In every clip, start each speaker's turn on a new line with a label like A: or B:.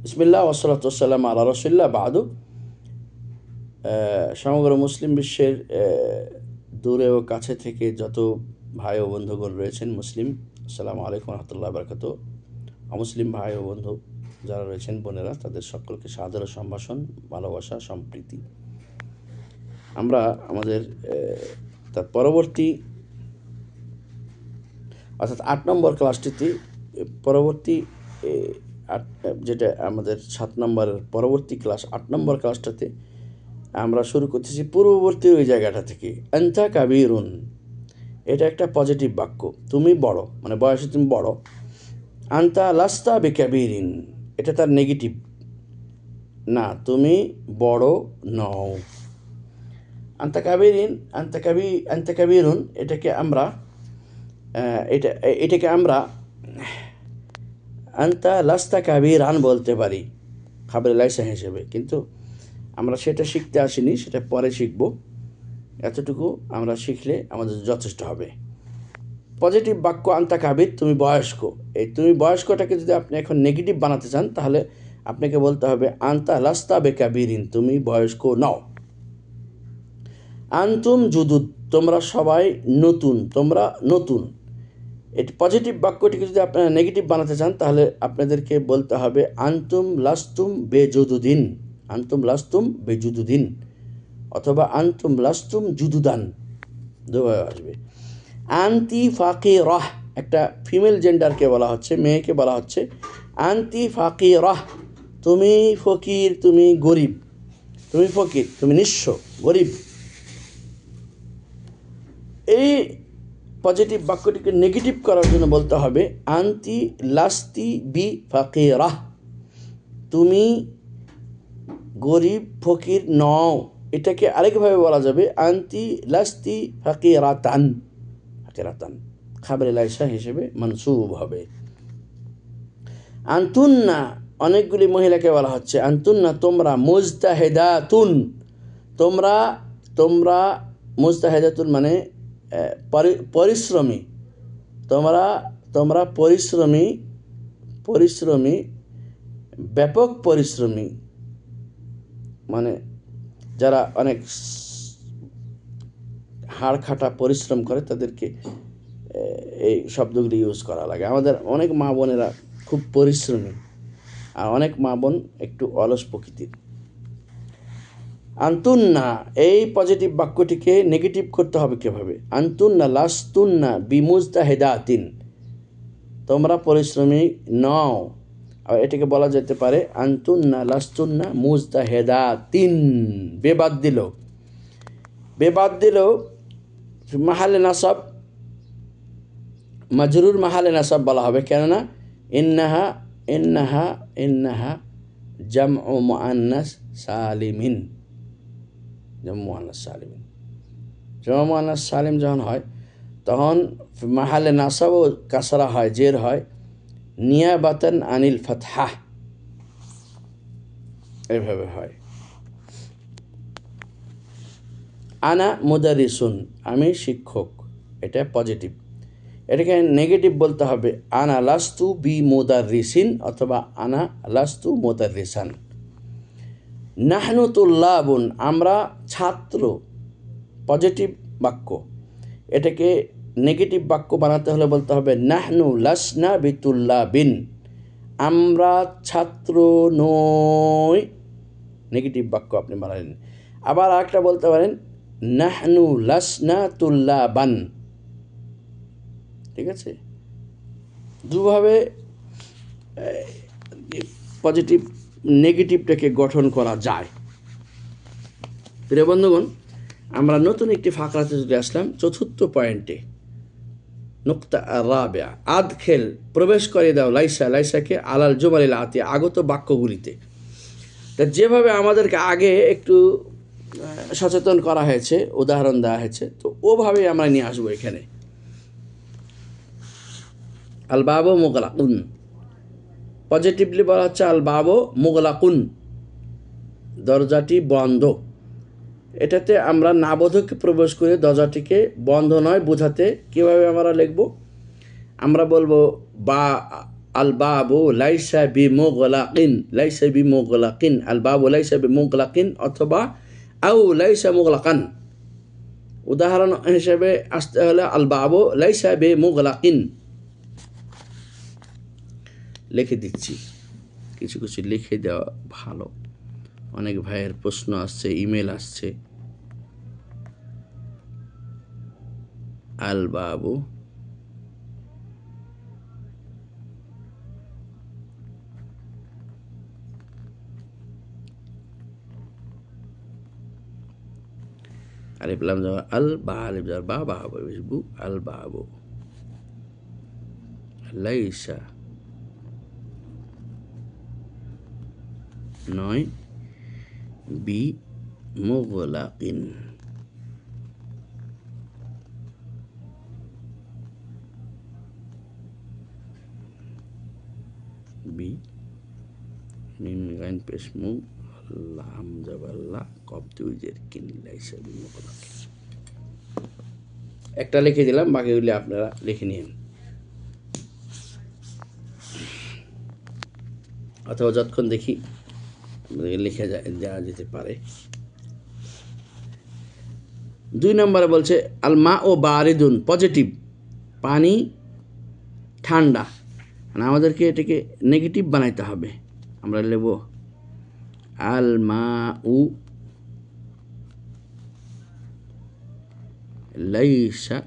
A: বিসমিল্লাহ ওয়াসসালাতু ওয়াসসালামু আলা রাসূলিল্লাহ বাদু। সমগ্র মুসলিম বিশ্বের দূরে ও কাছে থেকে যত ভাই ও বন্ধুগণ রয়েছেন মুসলিম, আসসালামু আলাইকুম রহমতুল্লাহ বারকাতুহু। অমুসলিম ভাই ও বন্ধু যারা রয়েছেন বোনেরা, তাদের সকলকে সাদর সম্ভাষণ, ভালোবাসা, সম্প্রীতি। আমরা আমাদের তার পরবর্তী অর্থাৎ 8 নম্বর ক্লাসটিতে পরবর্তী যেটা আমাদের 7 নম্বরের পরবর্তী ক্লাস 8 নম্বর ক্লাসটাতে আমরা শুরু করতেছি পূর্ববর্তী ওই জায়গাটা থেকে। আনতা কাবীরুন, এটা একটা পজিটিভ বাক্য। তুমি বড়, মানে বয়সে তুমি বড়। আনতা লাস্তা বিকাবীরিন, এটা তার নেগেটিভ, না তুমি বড় নও। আনতা কাবীরিন, আনতা কাবীরুন, এটাকে আমরা আনতা লাস্তা কাবীরান বলতে পারি খাবরে লাইসা হিসেবে, কিন্তু আমরা সেটা শিখতে আসিনি, সেটা পরে শিখব। এতটুকু আমরা শিখলে আমাদের যথেষ্ট হবে। পজিটিভ বাক্য আনতা কাবীর, তুমি বয়স্ক। এই তুমি বয়স্কটাকে যদি আপনি এখন নেগেটিভ বানাতে চান, তাহলে আপনাকে বলতে হবে আনতা লাস্তা বেকাবীরিন, তুমি বয়স্ক নও। আনতুম জুদুদ, তোমরা সবাই নতুন, তোমরা নতুন। এটি পজিটিভ বাক্যটিকে যদি আপনারা নেগেটিভ বানাতে চান, তাহলে আপনাদেরকে বলতে হবে আনতুম লাস্তুম বেজুদুদিন, আনতুম লাস্তুম বেজুদুদিন, অথবা আনতুম লাস্তুম জুদুদান, দুভাবে আসবে। আনতি ফাকিরাহ, একটা ফিমেল জেন্ডারকে বলা হচ্ছে, মেয়েকে বলা হচ্ছে আনতি ফাকিরাহ, তুমি ফকির, তুমি গরিব, তুমি ফকির, তুমি নিঃস্ব, গরিব। এই পজিটিভ বাক্যটিকে নেগেটিভ করার জন্য বলতে হবে আনতি লাস্তি বি ফাকিরাহ, তুমি গরিব ফকির নও। এটাকে আরেকভাবে বলা যাবে আনতি লাস্তি ফাকিরাতান, ফাকিরাতান খাবরে লাইসা হিসেবে মানসুব হবে। আনতুন্না, অনেকগুলি মহিলাকে বলা হচ্ছে আনতুন্না, তোমরা মুজতাহিদাতুন, তোমরা মুজতাহিদাতুন মানে পরিশ্রমী, তোমরা পরিশ্রমী, ব্যাপক পরিশ্রমী, মানে যারা অনেক হাড় খাটা পরিশ্রম করে তাদেরকে এই শব্দগুলি ইউজ করা লাগে। আমাদের অনেক মা বোনেরা খুব পরিশ্রমী, আর অনেক মা বোন একটু অলস প্রকৃতির। আনতুন্না, এই পজিটিভ বাক্যটিকে নেগেটিভ করতে হবে কীভাবে? আনতুন্না লাস্তুন্না বিমুজতাহিদাতিন, তোমরা পরিশ্রমী নও। আর এটাকে বলা যেতে পারে আনতুন্না লাস্তুন্না মুজতাহিদাতিন, বেবাদ দিল মাহালে নাসাব, মাজরুর মাহালে নাসাব বলা হবে, কেননা ইন্নাহা জামউ মুআন্নাস সালিমিন, জামউ মুআন্নাস সালিম যখন হয় তখন মাহালে নাসাব ও কাসরা হয়, জের হয়, নিয়াবাতান আনিল ফাতহা, এভাবে হয়। আনা মুদারিসুন, আমি শিক্ষক, এটা পজিটিভ। এটাকে নেগেটিভ বলতে হবে আনা লাস্তু বি মুদারিসিন, অথবা আনা লাস্তু মুদারিসান। নাহনু তুল্লাবুন, আমরা ছাত্র, পজিটিভ বাক্য। এটাকে নেগেটিভ বাক্য বানাতে হলে বলতে হবে নাহনু লাসনা বিতুল্লাবিন, আমরা ছাত্র নই, নেগেটিভ বাক্য আপনি বানালেন। আবার একটা বলতে পারেন নাহনু লাসনা তুল্লাবান, ঠিক আছে? দুভাবে পজিটিভ নেগেটিভটাকে গঠন করা যায়। প্রিয় বন্ধুগণ, আমরা নতুন একটি ফাকরাতে চলে আসলাম, চতুর্থ পয়েন্টে। নুকতা রাবিয়া, আদখেল, প্রবেশ করে দাও, লাইসাকে আলাল জুমালিল আতি, আগত বাক্যগুলিতে। তা যেভাবে আমাদেরকে আগে একটু সচেতন করা হয়েছে, উদাহরণ দেওয়া হয়েছে, তো ওভাবেই আমরা নিয়ে আসবো এখানে। আল বাবু মুগলাকুন, পজিটিভলি বলা হচ্ছে আল বাবু মুগলাকুন, দরজাটি বন্ধ। এটাতে আমরা নাবোধকে প্রবেশ করে দরজাটিকে বন্ধ নয় বোঝাতে কীভাবে আমরা লিখব? আমরা বলবো বা আল বাবু লাইসা বিমুগলাকিন, লাইসা বিমুগলাকিন, আল বাবু লাইসা বিমুগলাকিন অথবা আউ লাইসা মুগলাকান। উদাহরণ হিসেবে আসতে হলে আল বাবু লাইসা বিমুগলাকিন। লিখে দিচ্ছি, কিছু কিছু লিখে দেওয়া ভালো। অনেক ভাইয়ের প্রশ্ন আসছে, ইমেল আসছে। আল বাবু আলিফ লাম জবর আল, বা আলিফ জবর বা, বা বু, আল বাবু লাইসা নয় বি মুগলাকিন। বি মিম গাইন পেশ মু, লাম জবর লা, কফ দুই জের কিন, লাইসা বি মুগলাকিন। একটা লিখে দিলাম, বাকিগুলি আপনারা লিখে নিন, অথবা যতক্ষণ দেখি লিখে দেওয়া যেতে পারে। 2 নম্বরে বলছে আল মা ও বারিদুন, পজিটিভ, পানি ঠান্ডা। মানে আমাদেরকে এটাকে নেগেটিভ বানাইতে হবে। আমরা নেব আল মা উ লাইসা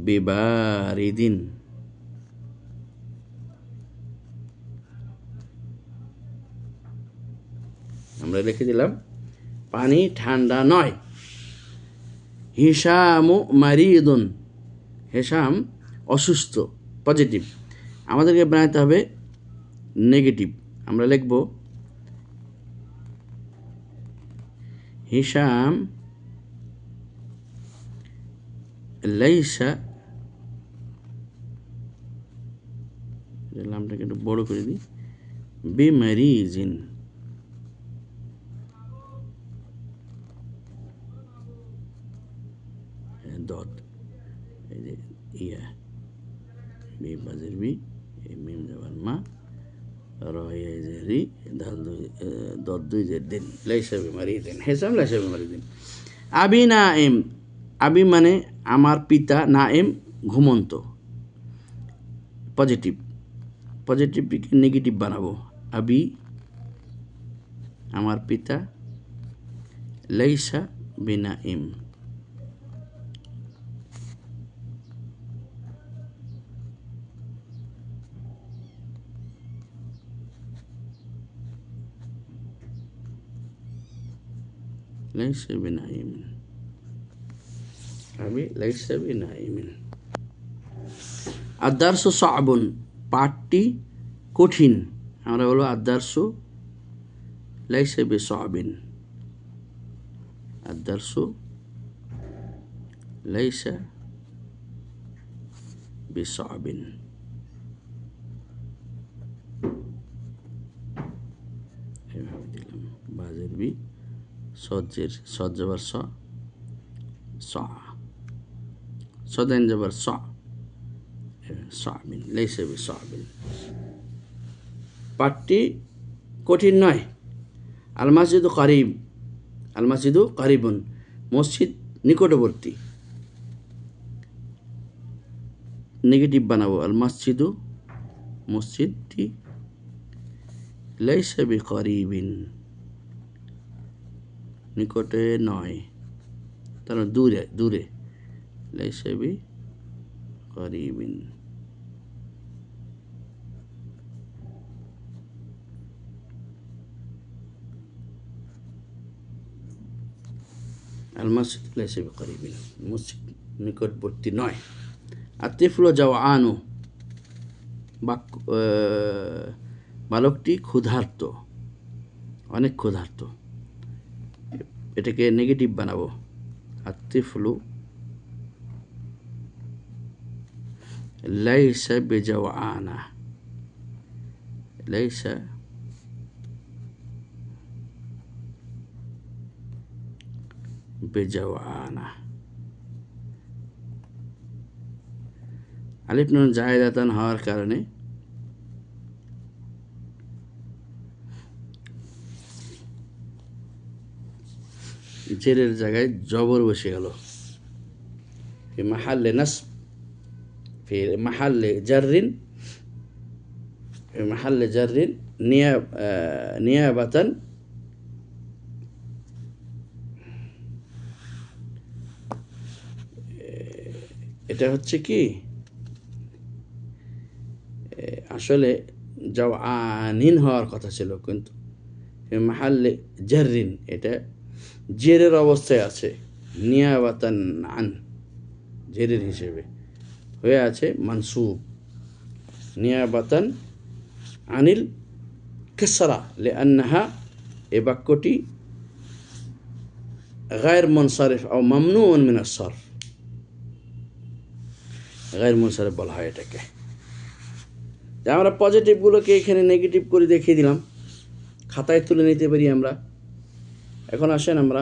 A: বিবারিদিন, আমরা লিখে দিলাম পানি ঠান্ডা নয়। হিসামু মারিদুন, হিসাম অসুস্থ, পজিটিভ। আমাদেরকে বানাতে হবে নেগেটিভ। আমরা লিখব হিসাম লাইসা, নামটাকে একটু বড় করে দিই, বিমারিজিন, দত, এই যে ইয়া, বি বাজের বি, মিম জবর মা, রয়ে জেরি, দাল দুই, দত দুই জের দিন, লাইসা বিমারিজিন, হিসাম লাইসা বিমারিজিন। আবি নাইম, আবি মানে আমার পিতা, নাইম ঘুমন্ত, পজিটিভ। পজিটিভকে নেগেটিভ বানাবো, আবি আমার পিতা, লাইসা বিনাইম, লাইসা বিনাইম, আবি লাইসা বিনাইম। আদারসু সাবুন, পাঠটি কঠিন। আমরা বলবো আদারসু লাইসা বিসাবিন, আদারসু লাইসা বিসাবিন। এভাবে দিলাম, বাজের বি, সজ্জের সদ জবর স, সদাইন জবর স, সাবিন, লাইসা বিসাবিন। পাঠটি কঠিন নয়। আল মসজিদু কারিব, আল মসজিদু কারিবুন, মসজিদ নিকটবর্তী। নেগেটিভ বানাবো, আল মসজিদু, মসজিদটি, লাইসা বিকারিবিন, নিকটে নয়, তার দূরে, দূরে, লাইসা বিকারিবিন। আল মসজিদ লাইসা বিকারিবিন, মসজিদ নিকটবর্তী নয়। আতিফুল জাওয়ানু, বালকটি ক্ষুধার্ত, অনেক ক্ষুধার্ত। এটাকে নেগেটিভ বানাবো, আতিফলু লাইসা বিজাওয়ানা, লাইসা বিজাওয়ানা। আলিফ নুন জাহেদাতান হওয়ার কারণে জেরের জায়গায় জবর বসে গেল। ফি মাহাল্লে নাসব, ফি মাহাল্লে জাররিন, ফি মাহাল্লে জাররিন নিয়াবাতান এটা হচ্ছে কি আসলে জাওআনিন হওয়ার কথা ছিল, কিন্তু মাহাল্লে জাররিন এটা জেরের অবস্থায় আছে, নিয়াবাতান আন জেরের হিসেবে হয়ে আছে মানসুব, নিয়াবাতান আনিল কাসরা লিআন্নাহা, এ বাক্যটি গায়র মুনসারিফ ও মামনুউন মিনাস সরফ, গায়র মুনসারিফ বলা হয় এটাকে। আমরা পজিটিভগুলোকে এখানে নেগেটিভ করে দেখিয়ে দিলাম, খাতায় তুলে নিতে পারি আমরা। এখন আসেন আমরা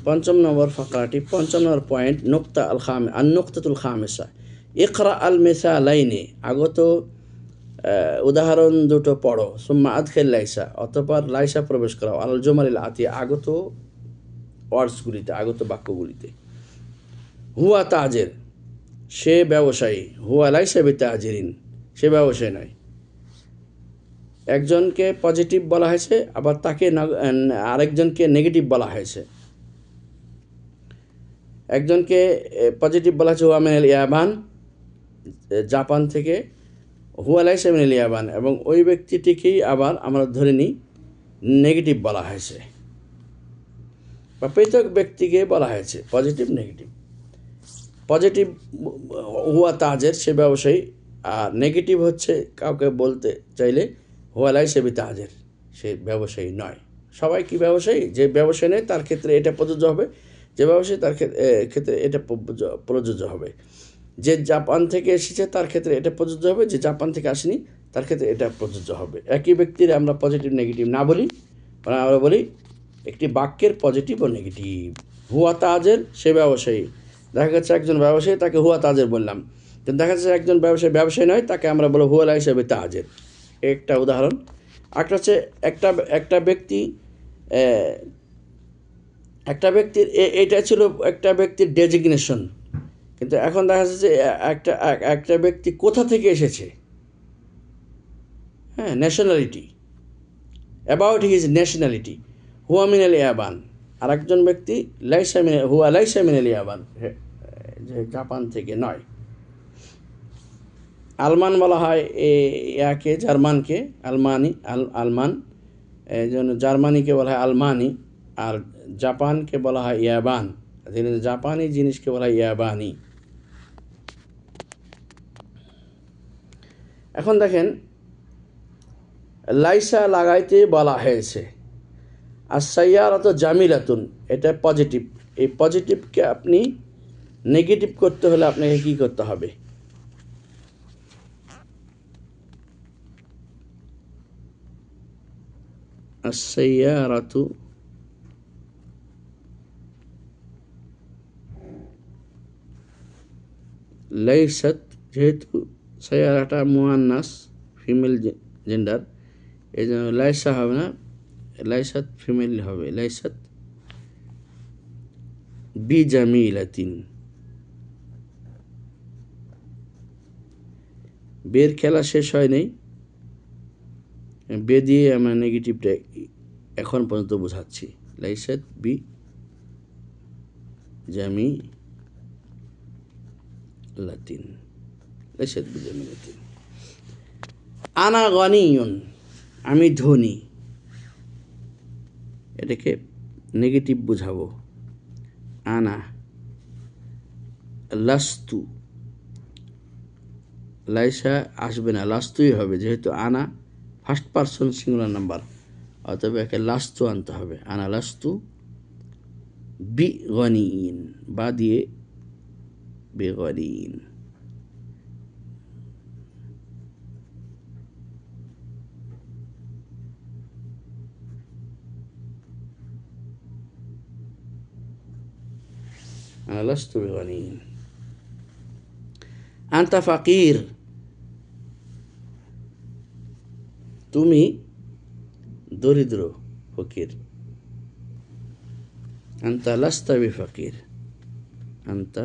A: পঞ্চম নম্বর ফাকরাটি, ৫ নম্বর পয়েন্ট, নুকতা আল নুকতাতুল খামিসা, ইকরা আল মিসালাইনি, আগত উদাহরণ দুটো পড়ো, সুম্মা আদখিল লাইসা, অতঃপর লাইসা প্রবেশ করাও, আল জুমালিল আতি, আগত ওয়ার্ডসগুলিতে, আগত বাক্যগুলিতে। হুয়া তাজের, সে ব্যবসায়ী, হুয়া লাইসা বিতাজিরিন, সে ব্যবসায়ী নয়। একজনকে পজিটিভ বলা হয়েছে, আবার তাকে আরেকজনকে নেগেটিভ বলা হয়েছে। একজনকে পজিটিভ বলা হয়েছে হুয়া মিনাল ইয়াবান, জাপান থেকে, হুয়া লাইসা মিনাল ইয়াবান, এবং ওই ব্যক্তিটিকেই আবার আমরা ধরে নিই নেগেটিভ বলা হয়েছে, বা পৃথক ব্যক্তিকে বলা হয়েছে পজিটিভ নেগেটিভ। পজিটিভ হুয়া তাজের, সে ব্যবসায়ী, আর নেগেটিভ হচ্ছে কাউকে বলতে চাইলে হুয়া লাইসা বিতাজির, সে ব্যবসায়ী নয়। সবাই কি ব্যবসায়ী? যে ব্যবসায়ী নেই তার ক্ষেত্রে এটা প্রযোজ্য হবে, যে ব্যবসায়ী তার ক্ষেত্রে এটা প্রযোজ্য হবে। যে জাপান থেকে এসেছে তার ক্ষেত্রে এটা প্রযোজ্য হবে, যে জাপান থেকে আসেনি তার ক্ষেত্রে এটা প্রযোজ্য হবে। একই ব্যক্তির আমরা পজিটিভ নেগেটিভ না বলি, আমরা বলি একটি বাক্যের পজিটিভ ও নেগেটিভ। হুয়া তাজের, সে ব্যবসায়ী। দেখা যাচ্ছে একজন ব্যবসায়ী, তাকে হুয়া তাজের বললাম, কিন্তু দেখা যাচ্ছে একজন ব্যবসায়ী নয়, তাকে আমরা বলবো হুয়া লাইসা বিতাজির। একটা উদাহরণ। একটা হচ্ছে একটা ব্যক্তির এটা ছিল একটা ব্যক্তির ডেজিগনেশন, কিন্তু এখন দেখা যাচ্ছে যে একটা ব্যক্তি কোথা থেকে এসেছে, হ্যাঁ, ন্যাশনালিটি, অ্যাবাউট হিজ ন্যাশনালিটি, হুয়া মিনাল ইয়াবান। আর একজন ব্যক্তি হুয়া লাইসা মিনাল ইয়াবান, যে জাপান থেকে নয়। আলমান বলা হয় ইয়াকে, জার্মানকে আলমান, এই জন্য জার্মানিকে বলা হয় আলমানি, আর জাপানকে বলা হয় ইয়াবান, জাপানি জিনিসকে বলা হয় ইয়াবানি। এখন দেখেন, লাইসা লাগাইতে বলা হয়েছে, আর সাইয়ারাত জামিলাতুন, এটা পজিটিভ। এই পজিটিভকে আপনি নেগেটিভ করতে হলে আপনাকে কি করতে হবে? আস-সাইয়ারাতু লাইসাত, যেহেতু সাইয়ারাটা মুয়ান্নাস, ফিমেল জেন্ডার, এই জন্য লাইসা হবে না, লাইসাত ফিমেল হবে, লাইসাত বিজামিলাতিন। বের খেলা শেষ হয় নাই, বে দিয়ে আমরা নেগেটিভটা এখন পর্যন্ত বোঝাচ্ছি। লাইসাত বি জামি লাতিন, লাইসাত বি জামি লাতিন। আনা গনিয়ুন, আমি ধনী, এটাকে নেগেটিভ বোঝাবো। আনা লাস্তু, লাইসা আসবে না, লাস্তুই হবে, যেহেতু আনা ফার্স্ট পারসন সিঙ্গুলার নাম্বার, অতএব একে লাস্তু আনতে হবে। আনা লাস্তু বি গনিয়িন, বা দিয়ে বি গনিয়িন। আনা লাস্তু বি গনিয়িন। আনতা ফাকির, তুমি দরিদ্র ফকির। আনতা লাস্তা বিফাকির, আনতা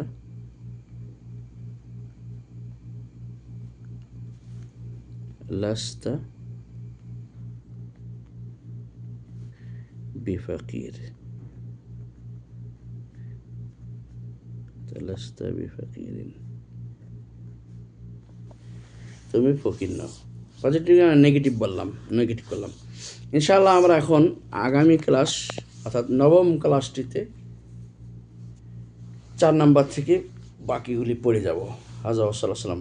A: লাস্তা বিফাকির, লাস্তা বিফাকিরিন, তুমি ফকির নও। পজিটিভ নেগেটিভ বললাম, নেগেটিভ করলাম। ইনশাআল্লাহ আমরা এখন আগামী ক্লাস অর্থাৎ নবম ক্লাসটিতে 4 নাম্বার থেকে বাকিগুলি পড়ে যাব। হাজা ওয়াসাল্লাম।